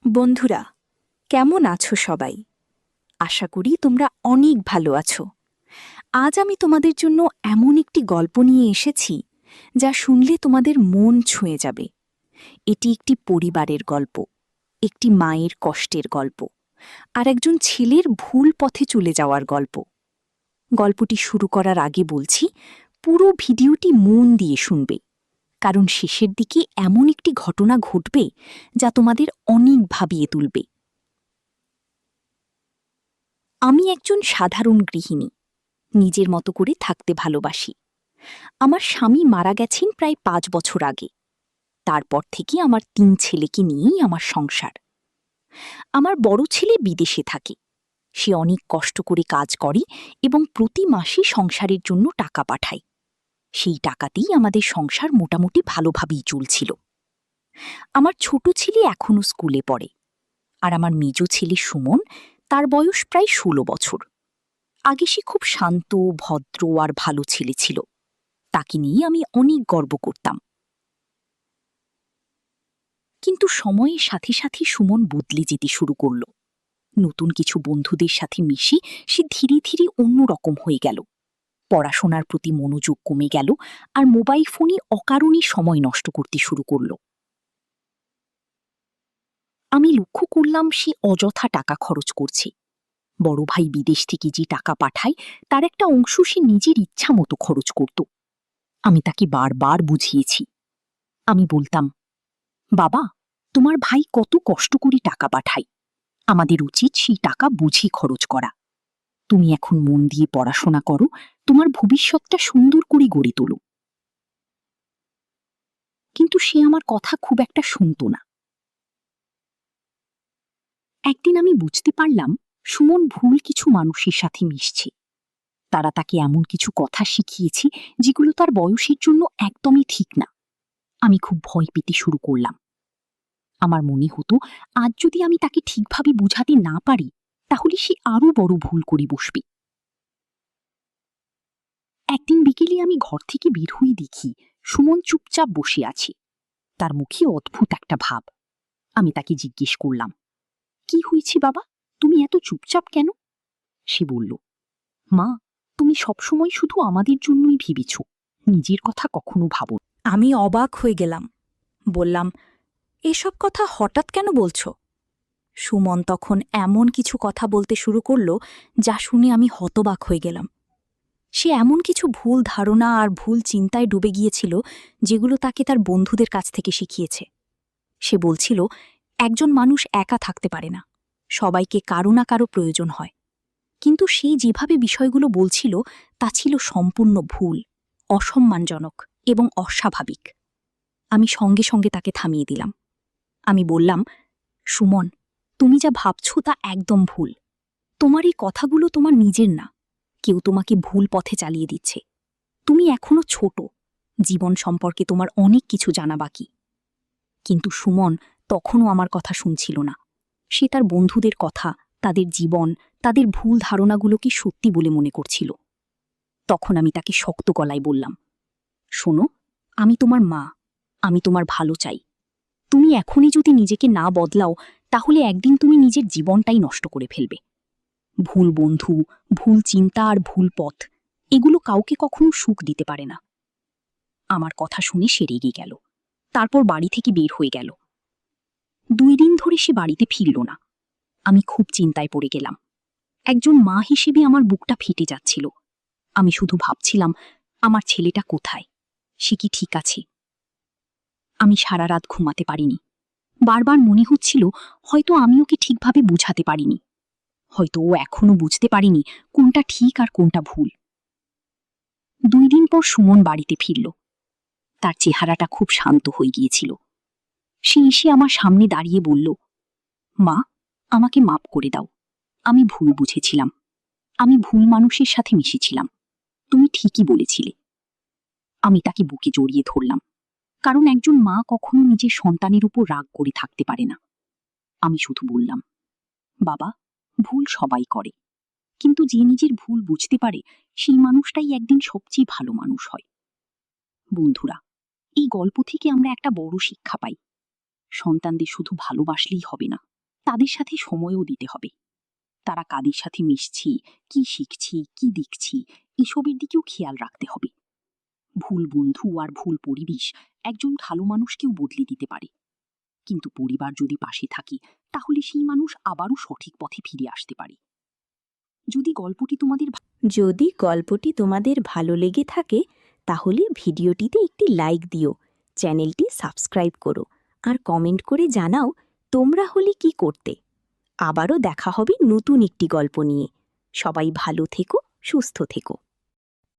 বন্ধুরা, কেমন আছো সবাই? আশা করি তোমরা অনেক ভালো আছো। আজ আমি তোমাদের জন্য এমন একটি গল্প নিয়ে এসেছি যা শুনলে তোমাদের মন ছুঁয়ে যাবে। এটি একটি পরিবারের গল্প, একটি মায়ের কষ্টের গল্প, আর একজন ছেলের ভুল পথে চলে যাওয়ার গল্প। গল্পটি শুরু করার আগে বলছি, পুরো ভিডিওটি মন দিয়ে শুনবে, কারণ শেষের দিকে এমন একটি ঘটনা ঘটবে যা তোমাদের অনেক ভাবিয়ে তুলবে। আমি একজন সাধারণ গৃহিণী, নিজের মতো করে থাকতে ভালোবাসি। আমার স্বামী মারা গেছেন প্রায় 5 বছর আগে। তারপর থেকে আমার 3 ছেলেকে নিয়েই আমার সংসার। আমার বড় ছেলে বিদেশে থাকে। সে অনেক কষ্ট করে কাজ করে এবং প্রতি মাসে সংসারের জন্য টাকা পাঠায়। সেই টাকাতেই আমাদের সংসার মোটামুটি ভালোভাবেই চলছিল। আমার ছোট ছেলে এখনও স্কুলে পড়ে, আর আমার মেজ ছেলে সুমন, তার বয়স প্রায় 16 বছর। আগে সে খুব শান্ত, ভদ্র আর ভালো ছেলে ছিল। তাকে নিয়ে আমি অনেক গর্ব করতাম। কিন্তু সময়ের সাথে সাথে সুমন বদলে যেতে শুরু করল। নতুন কিছু বন্ধুদের সাথে মিশে সে ধীরে ধীরে অন্যরকম হয়ে গেল। পড়াশোনার প্রতি মনোযোগ কমে গেল, আর মোবাইল ফোনে অকারণে সময় নষ্ট করতে শুরু করল। আমি লক্ষ্য করলাম সে অযথা টাকা খরচ করছে। বড় ভাই বিদেশ থেকে যে টাকা পাঠায় তার একটা অংশ সে নিজের ইচ্ছা মতো খরচ করত। আমি তাকে বারবার বুঝিয়েছি। আমি বলতাম, বাবা, তোমার ভাই কত কষ্ট করে টাকা পাঠায়, আমাদের উচিত সেই টাকা বুঝে খরচ করা। তুমি এখন মন দিয়ে পড়াশোনা করো, তোমার ভবিষ্যৎটা সুন্দর করে গড়ে তোলো। কিন্তু সে আমার কথা খুব একটা শুনত না। একদিন আমি বুঝতে পারলাম সুমন ভুল কিছু মানুষের সাথে মিশছে। তারা তাকে এমন কিছু কথা শিখিয়েছে যেগুলো তার বয়সের জন্য একদমই ঠিক না। আমি খুব ভয় পেতে শুরু করলাম। আমার মনে হতো, আজ যদি আমি তাকে ঠিকভাবে বুঝাতে না পারি তাহলে সে আরো বড় ভুল করে বসবে। একদিন বিকেলে আমি ঘর থেকে বের হয়ে দেখি সুমন চুপচাপ বসে আছে। তার মুখে অদ্ভুত একটা ভাব। আমি তাকে জিজ্ঞেস করলাম, কি হয়েছে বাবা, তুমি এত চুপচাপ কেন? সে বলল, মা, তুমি সবসময় শুধু আমাদের জন্যই ভেবেছ, নিজের কথা কখনো ভাবো। আমি অবাক হয়ে গেলাম। বললাম, এসব কথা হঠাৎ কেন বলছো? সুমন তখন এমন কিছু কথা বলতে শুরু করল যা শুনে আমি হতবাক হয়ে গেলাম। সে এমন কিছু ভুল ধারণা আর ভুল চিন্তায় ডুবে গিয়েছিল যেগুলো তাকে তার বন্ধুদের কাছ থেকে শিখিয়েছে। সে বলছিল, একজন মানুষ একা থাকতে পারে না, সবাইকে কারো না কারো প্রয়োজন হয়। কিন্তু সে যেভাবে বিষয়গুলো বলছিল তা ছিল সম্পূর্ণ ভুল, অসম্মানজনক এবং অস্বাভাবিক। আমি সঙ্গে সঙ্গে তাকে থামিয়ে দিলাম। আমি বললাম, সুমন, তুমি যা ভাবছ তা একদম ভুল। তোমার এই কথাগুলো তোমার নিজের না, কেউ তোমাকে ভুল পথে চালিয়ে দিচ্ছে। তুমি এখনো ছোট, জীবন সম্পর্কে তোমার অনেক কিছু জানা বাকি। কিন্তু সুমন তখনও আমার কথা শুনছিল না। সে তার বন্ধুদের কথা, তাদের জীবন, তাদের ভুল ধারণাগুলোকে সত্যি বলে মনে করছিল। তখন আমি তাকে শক্ত গলায় বললাম, শোনো, আমি তোমার মা, আমি তোমার ভালো চাই। তুমি এখনই যদি নিজেকে না বদলাও তাহলে একদিন তুমি নিজের জীবনটাই নষ্ট করে ফেলবে। ভুল বন্ধু, ভুল চিন্তা আর ভুল পথ, এগুলো কাউকে কখনো সুখ দিতে পারে না। আমার কথা শুনে সে রেগে গেল। তারপর বাড়ি থেকে বের হয়ে গেল। 2 দিন ধরে সে বাড়িতে ফিরল না। আমি খুব চিন্তায় পড়ে গেলাম। একজন মা হিসেবে আমার বুকটা ফেটে যাচ্ছিল। আমি শুধু ভাবছিলাম, আমার ছেলেটা কোথায়, সে কি ঠিক আছে? আমি সারা রাত ঘুমাতে পারিনি। বারবার মনে হচ্ছিল হয়তো আমি ওকে ঠিকভাবে বুঝাতে পারিনি, হয়তো ও এখনো বুঝতে পারিনি কোনটা ঠিক আর কোনটা ভুল। 2 দিন পর সুমন বাড়িতে ফিরল। তার চেহারাটা খুব শান্ত হয়ে গিয়েছিল। সে এসে আমার সামনে দাঁড়িয়ে বলল, মা, আমাকে মাপ করে দাও, আমি ভুল বুঝেছিলাম, আমি ভুল মানুষের সাথে মিশেছিলাম, তুমি ঠিকই বলেছিলে। আমি তাকে বুকে জড়িয়ে ধরলাম, কারণ একজন মা কখনো নিজের সন্তানের উপর রাগ করে থাকতে পারে না। আমি শুধু বললাম, বাবা, ভুল সবাই করে, কিন্তু যে নিজের ভুল বুঝতে পারে সেই মানুষটাই একদিন সবচেয়ে ভালো মানুষ হয়। বন্ধুরা, এই গল্প থেকে আমরা একটা বড় শিক্ষা পাই, সন্তানদের শুধু ভালোবাসলেই হবে না, তাদের সাথে সময়ও দিতে হবে। তারা কাদের সাথে মিশছি, কি শিখছি, কি দেখছি, এসবের দিকেও খেয়াল রাখতে হবে। ভুল বন্ধু আর ভুল পরিবেশ একজন ভালো মানুষকেও বদলে দিতে পারে, কিন্তু পরিবার যদি পাশে থাকে তাহলে সেই মানুষ আবারও সঠিক পথে ফিরে আসতে পারে। যদি গল্পটি তোমাদের ভালো লেগে থাকে তাহলে ভিডিওটিতে একটি লাইক দিও, চ্যানেলটি সাবস্ক্রাইব করো আর কমেন্ট করে জানাও তোমরা হলে কি করতে। আবারও দেখা হবে নতুন একটি গল্প নিয়ে। সবাই ভালো থেকো, সুস্থ থেকো।